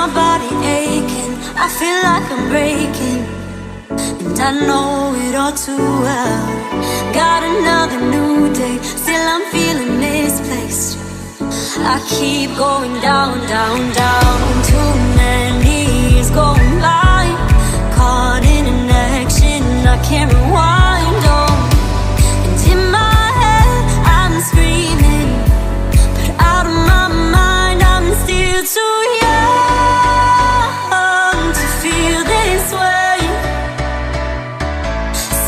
my body aching, I feel like I'm breaking, and I know it all too well. Got another new day, still I'm feeling misplaced. I keep going down, down, down. Too many years going by, caught in an action I can't rewind on. And in my head I'm screaming, but out of my mind I'm still too young to feel this way.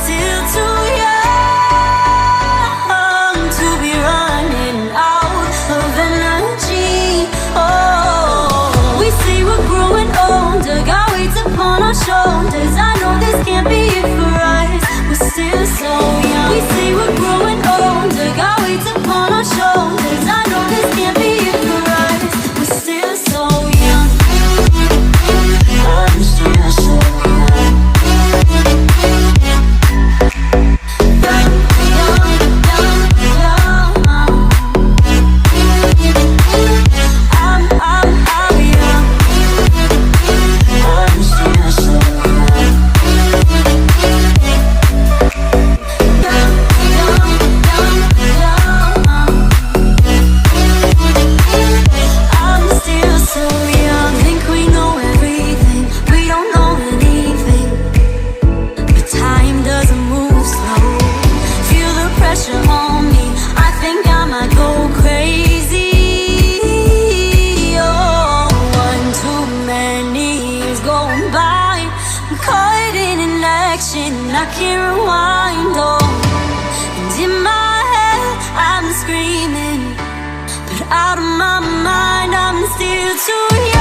Still too young to be running out of energy. Oh, we say we're growing older, got weights upon our shoulders. I know this can't be it for us, we're still so young. We say we're growing older, got weights upon our shoulders. I know this can't be it for us, we're still so young. I'm still so young. Young, young, young, young. I'm young. I'm still so young. Young, young, young, young. I'm still so young. Think we know everything, we don't know anything. But time doesn't move slow. Feel the pressure on me, I think I might go crazy. Oh, one too many years going by, I'm caught in an action I can't rewind on. And in my head I'm screaming, but out of my mind I'm still too young